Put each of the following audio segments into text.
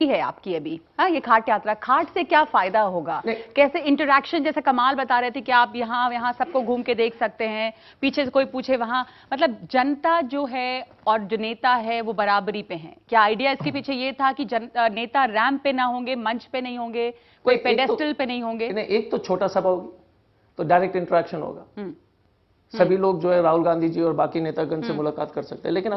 है आपकी अभी। हाँ, ये खाट यात्रा, खाट से क्या फायदा होगा, कैसे इंटरेक्शन, जैसे कमाल बता रहे थे कि आप यहाँ सबको घूम के देख सकते हैं, पीछे से कोई पूछे वहां, मतलब जनता जो है और जो नेता है वो बराबरी पे हैं। क्या आइडिया इसके पीछे ये था कि नेता रैंप पे ना होंगे, मंच पे नहीं होंगे, कोई पेडेस्टल पे नहीं होंगे? एक तो छोटा सभा होगी तो डायरेक्ट इंटरेक्शन होगा, सभी लोग जो है राहुल गांधी जी और बाकी नेतागण से मुलाकात कर सकते हैं। लेकिन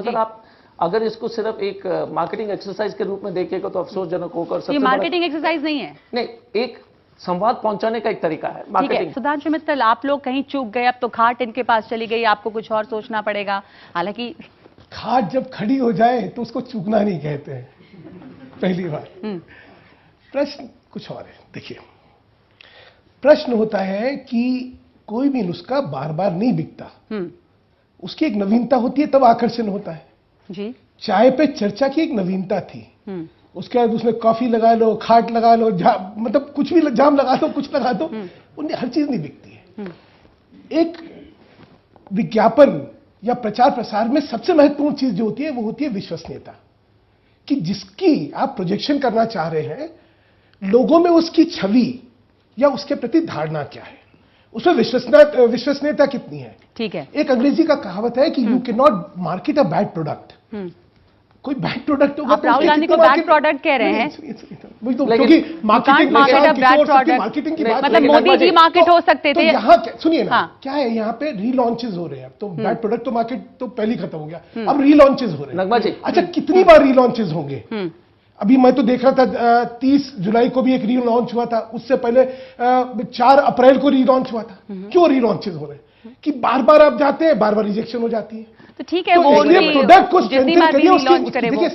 अगर इसको सिर्फ एक मार्केटिंग एक्सरसाइज के रूप में देखेगा तो अफसोसजनक होगा। और ये मार्केटिंग एक्सरसाइज नहीं है, नहीं, एक संवाद पहुंचाने का एक तरीका है मार्केटिंग। सुधांशु मित्तल, आप लोग कहीं चूक गए, अब तो खाट इनके पास चली गई, आपको कुछ और सोचना पड़ेगा। हालांकि खाट जब खड़ी हो जाए तो उसको चूकना नहीं कहते हैं, पहली बार। प्रश्न कुछ और है। देखिए, प्रश्न होता है कि कोई भी नुस्खा बार बार नहीं बिकता, उसकी एक नवीनता होती है, तब आकर्षण होता है जी। चाय पे चर्चा की एक नवीनता थी, उसके बाद उसमें कॉफी लगा लो, खाट लगा लो, मतलब कुछ भी, जाम लगा दो, कुछ लगा दो, उन्हें हर चीज नहीं बिकती है। एक विज्ञापन या प्रचार प्रसार में सबसे महत्वपूर्ण चीज जो होती है वो होती है विश्वसनीयता, कि जिसकी आप प्रोजेक्शन करना चाह रहे हैं, लोगों में उसकी छवि या उसके प्रति धारणा क्या है, उसमें विश्वसनीयता कितनी है। ठीक है। एक अंग्रेजी का कहावत है कि you can not market a bad product. कोई बैड प्रोडक्ट होगा, आप राहुल गांधी को बैड प्रोडक्ट कह रहे हैं, क्योंकि मार्केटिंग की बात, मतलब मोदी जी मार्केट हो सकते थे। यहाँ सुनिए ना, क्या है, यहाँ पे रीलॉन्चेस हो रहे हैं, तो बैड प्रोडक्ट तो मार्केट तो पहले खत्म हो गया, अब रीलॉन्चेस हो रहे हैं। अच्छा, कितनी बार रीलॉन्चेस होंगे? अभी मैं तो देख रहा था 30 जुलाई को भी एक रीलॉन्च हुआ था, उससे पहले 4 अप्रैल को रीलॉन्च हुआ था। क्यों रीलॉन्चेस हो रहे हैं? कि बार बार आप जाते हैं, बार बार रिजेक्शन हो जाती है। तो ठीक है, तो वो प्रोडक्ट को स्ट्रेंथन करिए। उसके देखिए,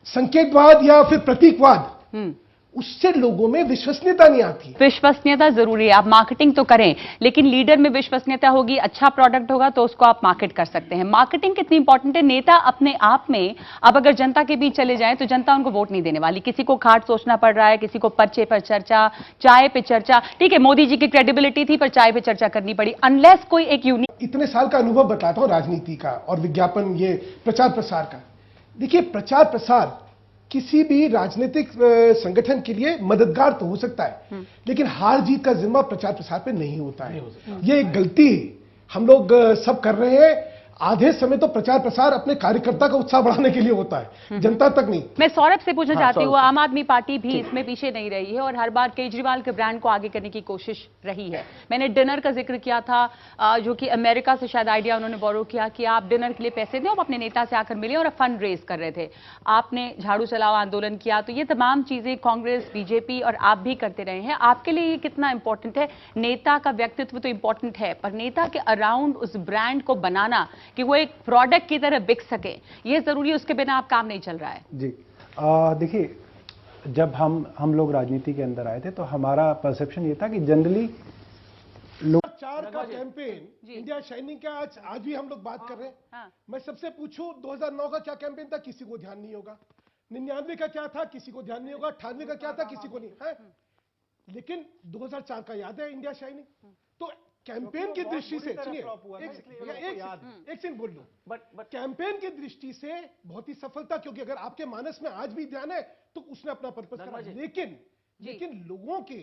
संकेतवाद या फिर प्रतीकवाद, उससे लोगों में विश्वसनीयता नहीं आती। विश्वसनीयता जरूरी है, आप मार्केटिंग तो करें, लेकिन लीडर में विश्वसनीयता होगी, अच्छा प्रोडक्ट होगा तो उसको आप मार्केट कर सकते हैं। मार्केटिंग कितनी इंपॉर्टेंट है। नेता अपने आप में, अब अगर जनता के बीच चले जाएं तो जनता उनको वोट नहीं देने वाली। किसी को खाट सोचना पड़ रहा है, किसी को पर्चे पर चर्चा, चाय पे चर्चा। ठीक है, मोदी जी की क्रेडिबिलिटी थी पर चाय पे चर्चा करनी पड़ी, अनलेस कोई एक यूनिक। इतने साल का अनुभव बताता हूं राजनीति का और विज्ञापन, ये प्रचार प्रसार का। देखिए, प्रचार प्रसार किसी भी राजनीतिक संगठन के लिए मददगार तो हो सकता है, लेकिन हार जीत का जिम्मा प्रचार प्रसार पे नहीं होता है। ये एक गलती हम लोग सब कर रहे हैं। आधे समय तो प्रचार प्रसार अपने कार्यकर्ता का उत्साह बढ़ाने के लिए होता है, जनता तक नहीं। मैं सौरभ से पूछना चाहती हूँ, आम आदमी पार्टी भी इसमें पीछे नहीं रही है और हर बार केजरीवाल के ब्रांड को आगे करने की कोशिश रही है। मैंने डिनर का जिक्र किया था, जो कि अमेरिका से शायद आइडिया उन्होंने बोरो किया कि आप डिनर के लिए पैसे दें, आप अपने नेता से आकर मिले, और फंड रेज कर रहे थे। आपने झाड़ू चलाओ आंदोलन किया, तो ये तमाम चीजें कांग्रेस, बीजेपी और आप भी करते रहे हैं। आपके लिए ये कितना इंपॉर्टेंट है? नेता का व्यक्तित्व तो इंपॉर्टेंट है, पर नेता के अराउंड उस ब्रांड को बनाना कि वो एक प्रोडक्ट की तरह बिक सके, ये जरूरी है, उसके बिना आप काम नहीं चल रहा है। जी, देखिए, जब हम लोग राजनीति के अंदर आए थे तो हमारा परसेप्शन ये था कि जनरली लोग 4 का कैंपेन इंडिया शाइनिंग का आज भी हम लोग बात कर रहे हैं। मैं सबसे पूछूं, 2009 का क्या कैंपेन था? किसी को ध्यान नहीं होगा। 99 का क्या था? किसी को ध्यान नहीं होगा। 98 का क्या था? किसी को नहीं है। लेकिन 2004 का याद है इंडिया शाइनिंग। तो कैंपेन की दृष्टि से, सुनिए, एक सेकंड बोल लो, बट कैंपेन की दृष्टि से बहुत ही सफलता, क्योंकि अगर आपके मानस में आज भी ध्यान है तो उसने अपना पर्पस करा। लेकिन लोगों के,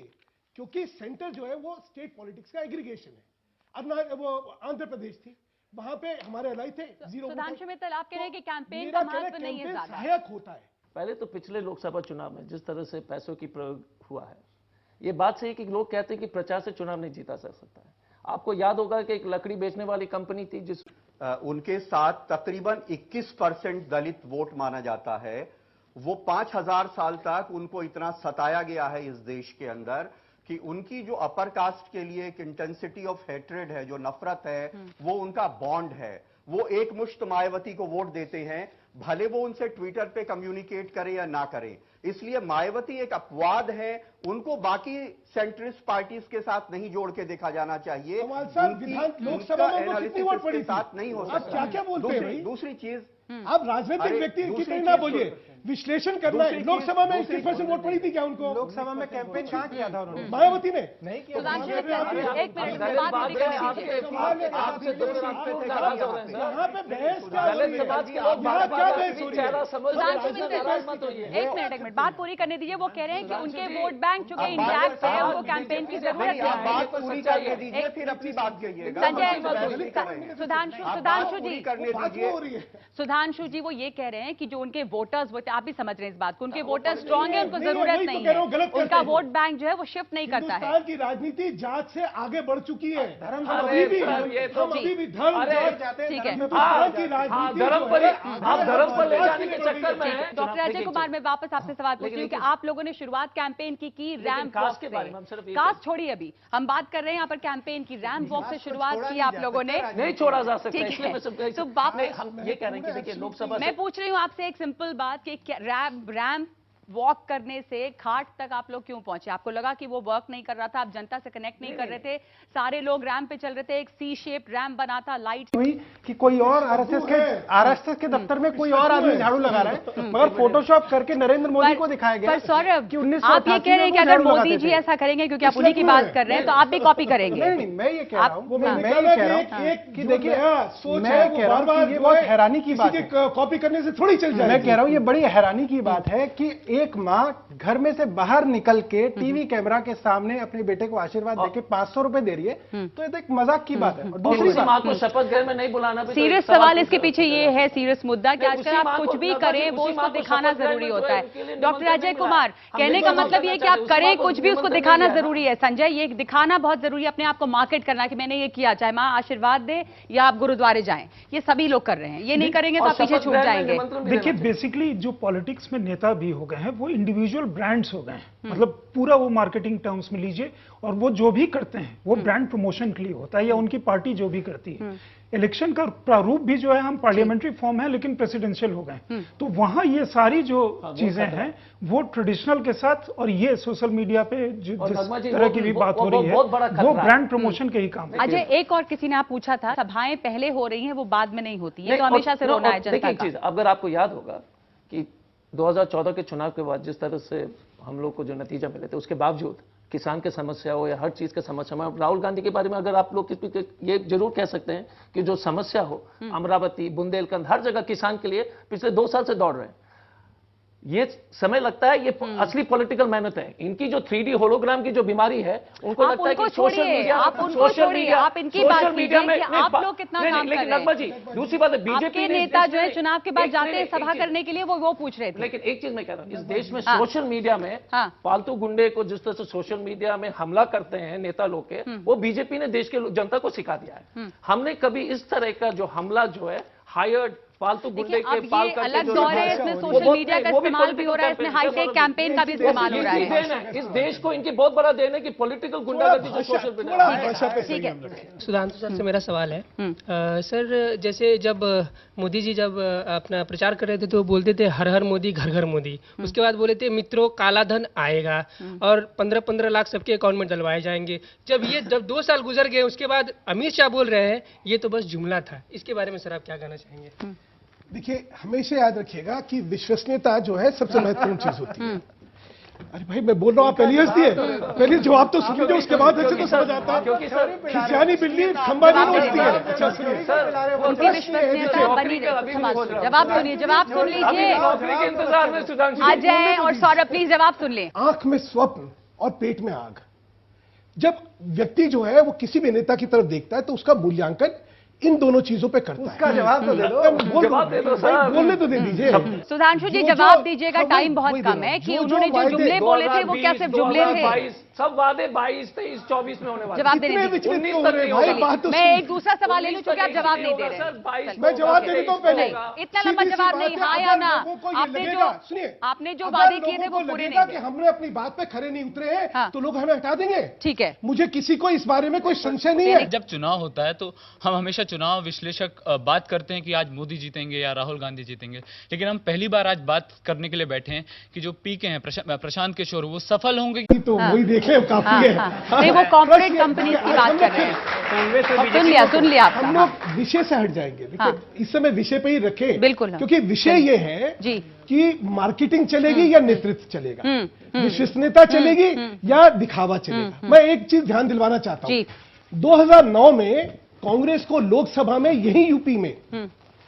क्योंकि सेंटर जो है वो स्टेट पॉलिटिक्स का एग्रीगेशन है। अब वो आंध्र प्रदेश थी, वहां पे हमारे अलाई थे जीरो। सुधांशु मित्तल, आप कह रहे हैं कि कैंपेन का महत्व नहीं है, सहायक होता है। पहले तो पिछले लोकसभा चुनाव में जिस तरह से पैसों की प्रयोग हुआ है, ये बात सही कि लोग कहते हैं कि प्रचार से चुनाव नहीं जीता जा सकता है। आपको याद होगा कि एक लकड़ी बेचने वाली कंपनी थी जिस उनके साथ तकरीबन 21% दलित वोट माना जाता है। वो 5000 साल तक उनको इतना सताया गया है इस देश के अंदर कि उनकी जो अपर कास्ट के लिए एक इंटेंसिटी ऑफ हेट्रेड है, जो नफरत है, वो उनका बॉन्ड है। वो एक मुश्त मायावती को वोट देते हैं, भले वो उनसे ट्विटर पे कम्युनिकेट करें या ना करें। इसलिए मायावती एक अपवाद है, उनको बाकी सेंट्रिस्ट पार्टीज के साथ नहीं जोड़ के देखा जाना चाहिए। लोकसभा के साथ नहीं हो सकता। क्या बोलते हैं? दूसरी चीज, आप राजनीतिक व्यक्ति की तरह ना बोलिए। विश्लेषण करना है। लोकसभा में 21% वोट पड़ी थी क्या उनको? लोकसभा में कैंपेन कहाँ किया था उन्होंने? मायावती ने नहीं किया। सुधांशु जी, एक मिनट बात पूरी कर लीजिए। आपसे दो रास्ते थे, नाराज हो रहे हैं सर। यहाँ पे बहस क्या हो दलित रही है? समाज के लोग यहाँ क्या बहस हो रही है? सुधांशु जी, नाराज मत होइए। एक मिनट बात पूरी करने दीजिए। वो कह रहे हैं कि उनके वोट बैंक चुके इंटैक्ट है, उनको कैंपेन की जरूरत नहीं, आप है। बात पूरी करने दीजिए, फिर अपनी बात कहिएगा। सुधांशु जी, करने बात दीजिए। हो रही है। सुधांशु जी वो ये कह रहे हैं कि जो उनके वोटर्स होते हैं, आप भी समझ रहे हैं इस बात को, उनके वोटर्स स्ट्रांग है, उनको नहीं है, जरूरत वही तो नहीं कह रहा हूं, है, गलत कहते उनका हैं। वोट बैंक जो है वो शिफ्ट नहीं करता है। हिंदुस्तान की राजनीति जात से आगे बढ़ चुकी है। हम अरे अभी भी सर, ये तो हम अभी भी धर्म अरे, जात जाते हैं। ठीक है। हिंदुस्तान की हाँ, राजनीति धर्म जो पर है, आप धर्म पर ले जाने के चक्कर में हैं। डॉक्टर अजय कुमार, मैं वापस आपसे सवाल पूछती हूँ कि आप लोगों ने शुरुआत कैंपेन की रैंप कास्ट वॉक के से। बारे में हम सिर्फ ये कास्ट छोड़िए, अभी हम बात कर रहे हैं यहाँ पर कैंपेन की रैंप वॉक से शुरुआत की आप लोगों ने। नहीं छोड़ा जा सकता, ठीक इसलिए है। मैं सिर्फ तो वापस हम ये कह रहे हैं कि देखिए लोकसभा मैं पूछ रही हूँ आपसे एक सिंपल बात कि रैंप वॉक करने से खाट तक आप लोग क्यों पहुंचे? आपको लगा कि वो वर्क नहीं कर रहा था, आप जनता से कनेक्ट नहीं कर रहे थे? सारे लोग रैंप पे चल रहे थे, एक सी शेप रैंप बना था, लाइट हुई कि कोई और आरएसएस के दफ्तर में कोई और आदमी झाड़ू लगा रहा है, मगर फोटोशॉप करके नरेंद्र मोदी को दिखाया गया। पर सौरभ, कि 1988 आप ये कह रहे हैं कि में वो अगर झाड़ू मोदी लगाते जी थे। ऐसा करेंगे, क्योंकि आप उन्हीं की बात कर रहे हैं, तो आप भी कॉपी करेंगे? नहीं, मैं ये कह रहा हूँ, मैं मैंने ये कहा कह रहा कि हूँ एक कि जो देखिए, नया सोच मैं है वो कह रहा हूँ बार-बार कि ये जो बहुत है, हैरानी की बात किसी है। के कॉपी करने से थोड़ी चल जाएगी। मैं कह रहा हूँ ये बड़ी हैरानी की बात है कि एक माँ घर में से बाहर निकल के टीवी कैमरा के सामने अपने बेटे को आशीर्वाद देके 500 रुपए दे रही है, तो ये तो एक मजाक की बात है। और दूसरी दूसरी माँ को शपथ घर में नहीं बुलाना भी तो सीरियस एक सवाल पूछ इसके रहा पीछे हूं। ये है, सीरियस मुद्दा कि नहीं, आजकल उसी आप माँ कुछ को- भी नर्मदा करें जी, वो उसी उसको माँ को दिखाना शपथ ग्रहण जरूरी में होता है। उसके लिए डॉक्टर निमंत्रण अजय नहीं मिला। कुमार, हम कहने का देखो मतलब ये है कि आप उसी करें माँ को कुछ भी, उसको निमंत्रण दिखाना नहीं मिला। जरूरी है। संजय, ये दिखाना बहुत जरूरी है, अपने आप को मार्केट करना कि मैंने ये किया, चाहे माँ आशीर्वाद दे या आप गुरुद्वारे जाएं, ये सभी लोग कर रहे हैं। ये नहीं करेंगे तो और आप पीछे शपथ छूट ग्रहण में जाएंगे। निमंत्रण भी देखिए देना चाहिए। बेसिकली जो पॉलिटिक्स में नेता भी हो गए हैं वो इंडिविजुअल ब्रांड्स हो गए हैं, मतलब पूरा वो मार्केटिंग टर्म्स में लीजिए, और वो जो भी करते हैं वो ब्रांड प्रमोशन के लिए होता है, या उनकी पार्टी जो भी करती है। इलेक्शन का प्रारूप भी जो है, हम पार्लियामेंट्री फॉर्म है लेकिन प्रेसिडेंशियल हो गए, तो वहां ये सारी जो चीजें हैं वो ट्रेडिशनल के साथ, और ये सोशल मीडिया पे जिस और नगमा जी, तरह वो- की भी वो- बात हो वो रही है बहुत बड़ा खतरा वो है। ब्रांड प्रमोशन के ही काम है। अजय, एक और किसी ने आप पूछा था, सभाएं पहले हो रही हैं वो बाद में नहीं होती है, नहीं, तो हमेशा से और- रोना और है जनता देखिए एक का। चीज, अगर आपको याद होगा कि 2014 के चुनाव के बाद जिस तरह से हम लोग को जो नतीजा मिले थे, उसके बावजूद किसान के समस्या हो या हर चीज के समस्या में, राहुल गांधी के बारे में अगर आप लोग ये जरूर कह सकते हैं कि जो समस्या हो, अमरावती, बुंदेलखंड, हर जगह किसान के लिए पिछले 2 साल से दौड़ रहे हैं। ये समय लगता है, ये असली पॉलिटिकल मेहनत है। इनकी जो 3D होलोग्राम की जो बीमारी है, उनको आप लगता है उनको कि सोशल छोड़िए, मीडिया, आप उनको छोड़िए, आप इनकी बात कीजिए कि नहीं, आप लोग कितना नहीं, काम लेकिन कर रहे हैं। नगमा जी, दूसरी बात है, बीजेपी आपके नेता जो है चुनाव के बाद जाते हैं सभा करने के लिए, वो पूछ रहे थे। लेकिन एक चीज मैं कह रहा हूं, इस देश में हाँ। सोशल मीडिया में हाँ। फालतू गुंडे को जिस तरह से सोशल मीडिया में हमला करते हैं नेता लोग के, वो बीजेपी ने देश के जनता को सिखा दिया है। हमने कभी इस तरह का जो हमला जो है हायर्ड फालतू गुंडे देखिए, के अब पाल ये करके अलग जो दौर है, दिखाया, इसमें वो सोशल बहुत- मीडिया का वो भी इस्तेमाल भी हो रहा है, political इसमें हाईटेक campaign, कैंपेन का भी इस्तेमाल हो रहा इनकी है। देन है, इस देश को इनकी बहुत बड़ा देन है कि पॉलिटिकल गुंडागर्दी जो सोशल मीडिया में भाषा पे ठीक सही है। हम रखें। सुधांशु सर से मेरा सवाल है सर, जैसे जब मोदी जी जब अपना प्रचार कर रहे थे तो बोलते थे हर हर मोदी घर घर मोदी, उसके बाद बोले थे मित्रों काला धन आएगा और 15-15 लाख सबके अकाउंट में डलवाए जाएंगे। जब 2 साल गुजर गए उसके बाद अमित शाह बोल रहे हैं ये तो बस जुमला था। इसके बारे में सर आप क्या कहना चाहेंगे? देखिए, हमेशा याद रखिएगा कि विश्वसनीयता जो है सबसे महत्वपूर्ण चीज होती है। अरे भाई, मैं बोल रहा हूँ, आप पहले हंस दिए, पहले जवाब तो सुन लीजिए, उसके बाद अच्छे तो समझ आता है। क्योंकि सर खिसियानी बिल्ली खंबा नहीं नोचती है। अच्छा सुनिए, उनकी विश्वसनीयता बनी रहे। जवाब सुनिए, जवाब सुन लीजिए। नौकरी के इंतजार में सुधांशु जी। अजय और सौरभ प्लीज जवाब सुन लें। आंख में स्वप्न और पेट में आग। जब व्यक्ति जो है वो किसी भी नेता की तरफ देखता है तो उसका मूल्यांकन इन दोनों चीजों पे करता है। उसका जवाब तो दे दो। जवाब दे दो सर। बोलने तो दे दीजिए। सुधांशु जी जो- जवाब जो- दीजिएगा, हाँ, टाइम बहुत वही कम दे रहा है हूं। कि जो- उन्होंने जो वायदे- जुमले बोले थे वो क्या सिर्फ जुमले थे? 2022 सब वादे 22, 23, 24 में होने वाले जवाब हैं। देने कितने दीजिए। विचलित 19 क्यों तक हो रहे नहीं हैं? भाई, होगा। बात तो मैं सुनिए। एक दूसरा सवाल ले लूं क्योंकि आप जवाब नहीं दे रहे हैं। मैं जवाब दे देता हूं पहले। नहीं, इतना लंबा सीधी सी जवाब बात नहीं, है, हाँ अगर या ना। लोगों को ये आपने लगेगा- जो सुनिए, आपने जो अगर वादे किए थे लोगों वो को पूरे लगेगा नहीं कि किए। हमने अपनी बात पे खरे नहीं उतरे हैं हाँ। तो लोग हमें हटा देंगे। ठीक है, मुझे किसी को इस बारे में कोई संशय नहीं है। जब चुनाव होता है तो हम हमेशा चुनाव विश्लेषक बात करते हैं कि आज मोदी जीतेंगे या राहुल गांधी जीतेंगे, लेकिन हम पहली बार आज बात करने के लिए बैठे हैं कि जो पीके हैं प्रशांत किशोर वो सफल होंगे। तो वही देखिए रखें काफी है। नहीं, वो कॉर्पोरेट कंपनीज की बात कर रहे हैं। सुन लिया आपका। हम लोग विषय से हट जाएंगे। देखिए, इस समय विषय पे ही रखें, बिल्कुल, क्योंकि विषय ये है जी कि मार्केटिंग चलेगी या नेतृत्व चलेगा, विश्वसनीयता चलेगी या दिखावा चलेगा। मैं एक चीज ध्यान दिलवाना चाहता हूं, 2009 में कांग्रेस को लोकसभा में, यही यूपी में,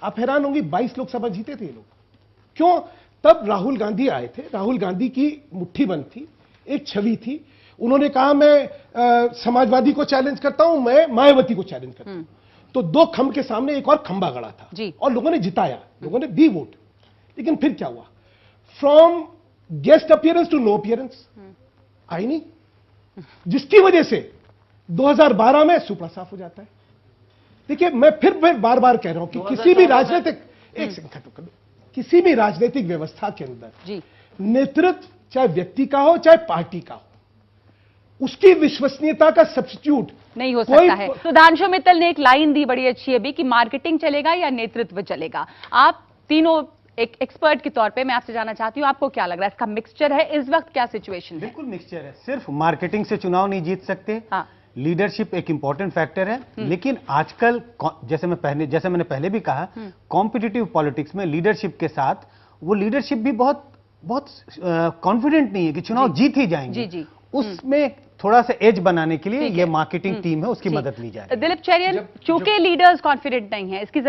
आप हैरान होंगी, 22 लोकसभा जीते थे ये लोग। क्यों? तब राहुल गांधी आए थे। राहुल गांधी की मुट्ठी बंद थी, एक छवि थी। उन्होंने कहा मैं समाजवादी को चैलेंज करता हूं, मैं मायावती को चैलेंज करता हूं। तो दो खंभ के सामने एक और खंभा गड़ा था और लोगों ने जिताया, लोगों ने दी वोट। लेकिन फिर क्या हुआ? From guest appearance to no appearance, आई नहीं, जिसकी वजह से 2012 में सुपड़ा साफ हो जाता है। देखिए, मैं फिर बार बार कह रहा हूं कि किसी भी राजनीतिक, एक सेकंड, किसी भी राजनीतिक व्यवस्था के अंदर नेतृत्व, चाहे व्यक्ति का हो चाहे पार्टी का हो, उसकी विश्वसनीयता का सब्स्टिट्यूट नहीं हो सकता है। सुधांशु मित्तल ने एक लाइन दी बड़ी अच्छी है भी कि मार्केटिंग चलेगा या नेतृत्व चलेगा। आप तीनों एक एक्सपर्ट के तौर पे मैं आपसे जानना चाहती हूं, आपको क्या लग रहा है, इसका मिक्सचर है? इस वक्त क्या सिचुएशन है? बिल्कुल मिक्सचर है। सिर्फ मार्केटिंग से चुनाव नहीं जीत सकते। लीडरशिप एक इंपॉर्टेंट फैक्टर है, लेकिन आजकल जैसे मैंने पहले भी कहा, कॉम्पिटिटिव पॉलिटिक्स में लीडरशिप के साथ वो लीडरशिप भी बहुत कॉन्फिडेंट नहीं है कि चुनाव जीत ही जाएंगे। उसमें थोड़ा सा एज बनाने के लिए ये मार्केटिंग टीम है, उसकी मदद ली जाए। दिलीप चैरियन, चूंकि लीडर्स कॉन्फिडेंट नहीं है, इसकी